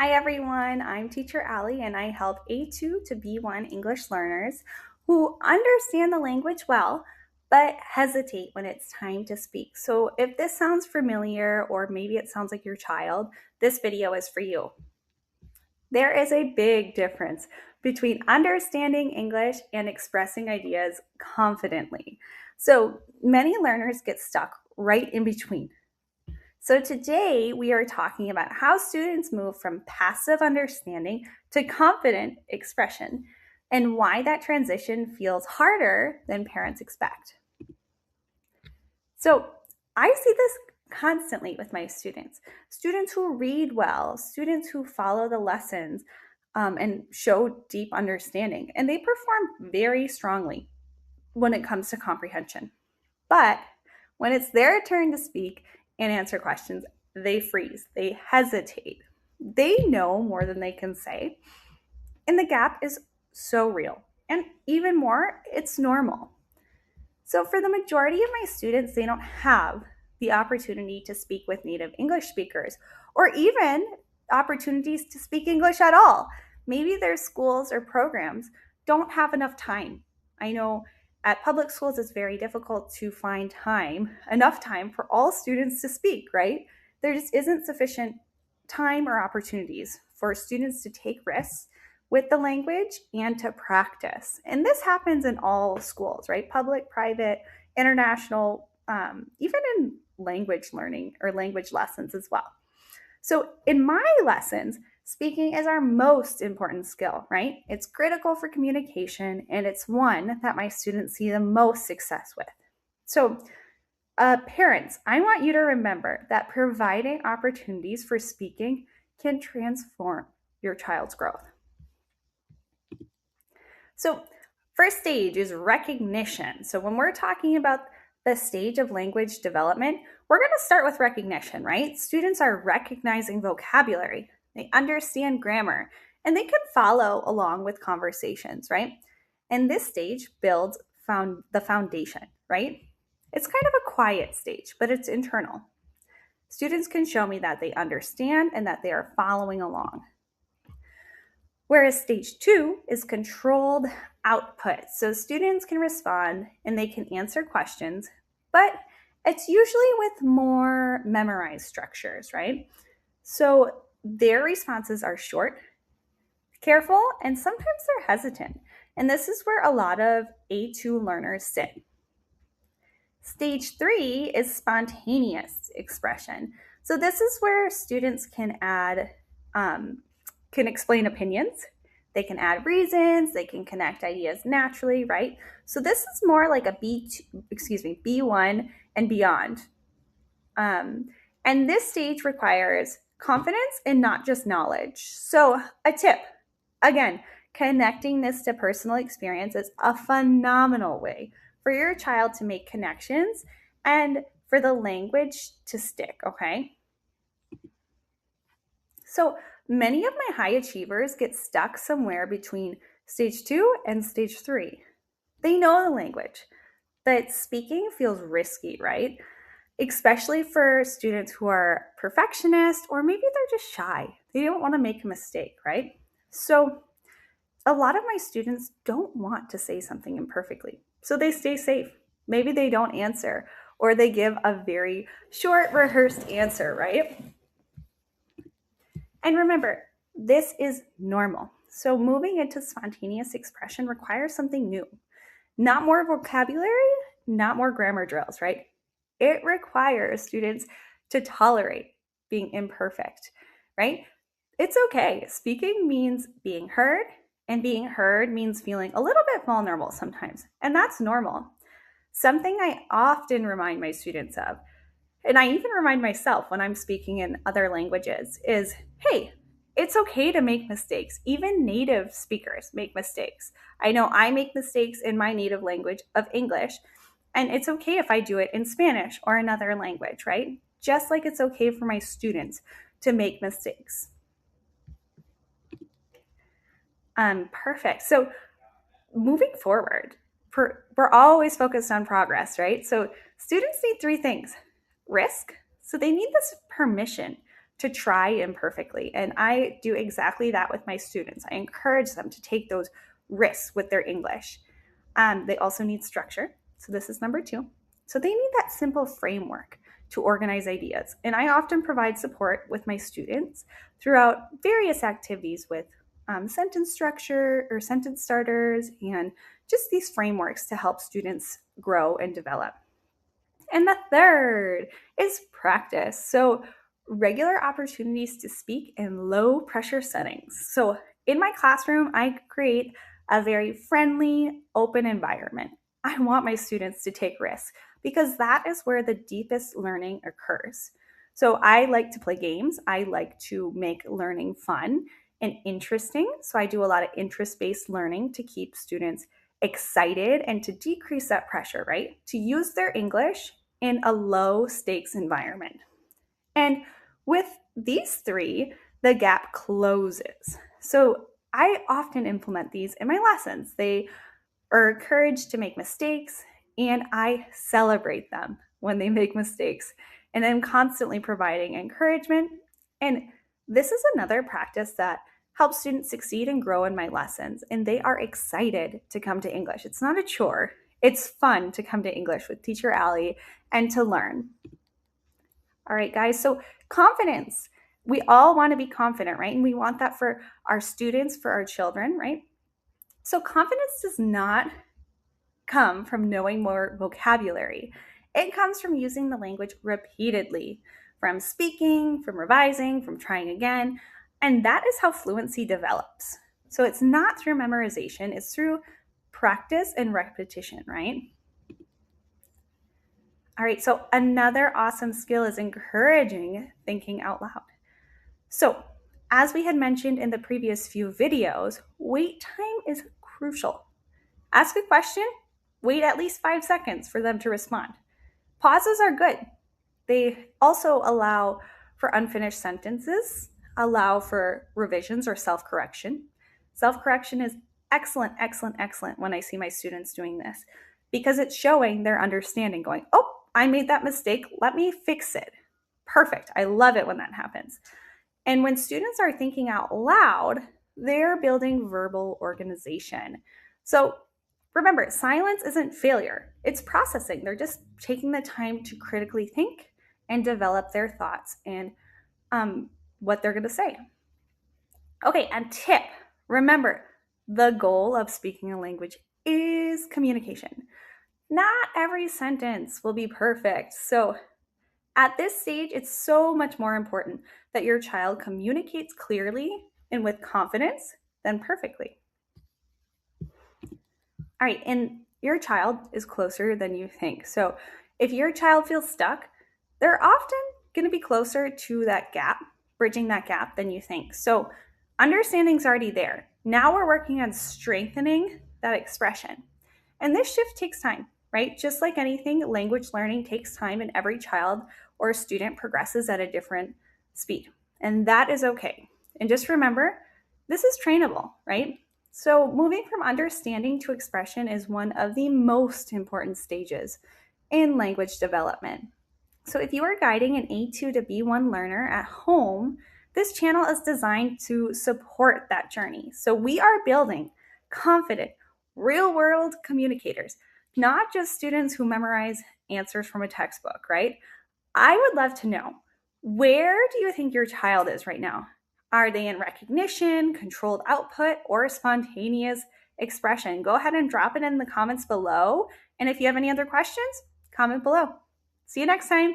Hi everyone, I'm teacher Allie and I help A2 to B1 English learners who understand the language well but hesitate when it's time to speak. So if this sounds familiar or maybe it sounds like your child, this video is for you. There is a big difference between understanding English and expressing ideas confidently. So many learners get stuck right in between. So today we are talking about how students move from passive understanding to confident expression and why that transition feels harder than parents expect. So I see this constantly with my students who read well, students who follow the lessons and show deep understanding, and they perform very strongly when it comes to comprehension. But when it's their turn to speak and answer questions, they freeze, they hesitate. They know more than they can say. And the gap is so real. And even more, it's normal. So, for the majority of my students, they don't have the opportunity to speak with native English speakers or even opportunities to speak English at all. Maybe their schools or programs don't have enough time. I know at public schools, it's very difficult to find enough time for all students to speak, right? There just isn't sufficient time or opportunities for students to take risks with the language and to practice. And this happens in all schools, right? Public, private, international, even in language learning or language lessons as well. So in my lessons, speaking is our most important skill, right? It's critical for communication and it's one that my students see the most success with. So parents, I want you to remember that providing opportunities for speaking can transform your child's growth. So first stage is recognition. So when we're talking about the stage of language development, we're going to start with recognition, right? Students are recognizing vocabulary, they understand grammar, and they can follow along with conversations, right? And this stage builds the foundation, right? It's kind of a quiet stage, but it's internal. Students can show me that they understand and that they are following along. Whereas stage 2 is controlled output. So students can respond and they can answer questions, but it's usually with more memorized structures, right? So their responses are short, careful, and sometimes they're hesitant. And this is where a lot of A2 learners sit. Stage 3 is spontaneous expression. So this is where students can explain opinions, they can add reasons, they can connect ideas naturally, right? So this is more like a B1 and beyond. And this stage requires confidence and not just knowledge. So a tip, again, connecting this to personal experience is a phenomenal way for your child to make connections and for the language to stick, okay? So many of my high achievers get stuck somewhere between stage 2 and stage 3. They know the language, but speaking feels risky, right? Especially for students who are perfectionists or maybe they're just shy. They don't want to make a mistake, right? So a lot of my students don't want to say something imperfectly. So they stay safe. Maybe they don't answer or they give a very short rehearsed answer, right? And remember, this is normal. So moving into spontaneous expression requires something new. Not more vocabulary, not more grammar drills, right? It requires students to tolerate being imperfect, right? It's okay. Speaking means being heard, and being heard means feeling a little bit vulnerable sometimes, and that's normal. Something I often remind my students of, and I even remind myself when I'm speaking in other languages, is hey, it's okay to make mistakes. Even native speakers make mistakes. I know I make mistakes in my native language of English, and it's okay if I do it in Spanish or another language, right? Just like it's okay for my students to make mistakes. Perfect. So moving forward, we're always focused on progress, right? So students need three things: risk. So they need this permission to try imperfectly. And I do exactly that with my students. I encourage them to take those risks with their English. They also need structure. So this is number 2. So they need that simple framework to organize ideas. And I often provide support with my students throughout various activities with sentence structure or sentence starters and just these frameworks to help students grow and develop. And the third is practice. So regular opportunities to speak in low pressure settings. So in my classroom, I create a very friendly, open environment. I want my students to take risks because that is where the deepest learning occurs. So I like to play games. I like to make learning fun and interesting. So I do a lot of interest-based learning to keep students excited and to decrease that pressure, right? To use their English in a low stakes environment. And with these 3, the gap closes. So I often implement these in my lessons. They are encouraged to make mistakes, and I celebrate them when they make mistakes. And I'm constantly providing encouragement. And this is another practice that helps students succeed and grow in my lessons. And they are excited to come to English. It's not a chore. It's fun to come to English with Teacher Allie and to learn. All right, guys, so confidence. We all want to be confident, right? And we want that for our students, for our children, right? So confidence does not come from knowing more vocabulary. It comes from using the language repeatedly, from speaking, from revising, from trying again. And that is how fluency develops. So it's not through memorization, it's through practice and repetition, right? All right, so another awesome skill is encouraging thinking out loud. So, as we had mentioned in the previous few videos, wait time is crucial. Ask a question, wait at least 5 seconds for them to respond. Pauses are good. They also allow for unfinished sentences, allow for revisions or self-correction. Self-correction is excellent, excellent, excellent when I see my students doing this because it's showing their understanding, going, oh, I made that mistake, let me fix it. Perfect. I love it when that happens. And when students are thinking out loud, they're building verbal organization. So remember, silence isn't failure, it's processing. They're just taking the time to critically think and develop their thoughts and what they're going to say. Okay, and tip, remember, the goal of speaking a language is communication. Not every sentence will be perfect. So at this stage, it's so much more important that your child communicates clearly and with confidence than perfectly. All right, and your child is closer than you think. So if your child feels stuck, they're often going to be closer to that gap, bridging that gap than you think. So understanding's already there. Now we're working on strengthening that expression. And this shift takes time, right? Just like anything, language learning takes time, and every child or student progresses at a different speed. And that is okay. And just remember, this is trainable, right? So moving from understanding to expression is one of the most important stages in language development. So if you are guiding an A2 to B1 learner at home, this channel is designed to support that journey. So we are building confident, real-world communicators, not just students who memorize answers from a textbook, right? I would love to know, where do you think your child is right now? Are they in recognition, controlled output, or spontaneous expression? Go ahead and drop it in the comments below. And if you have any other questions, comment below. See you next time.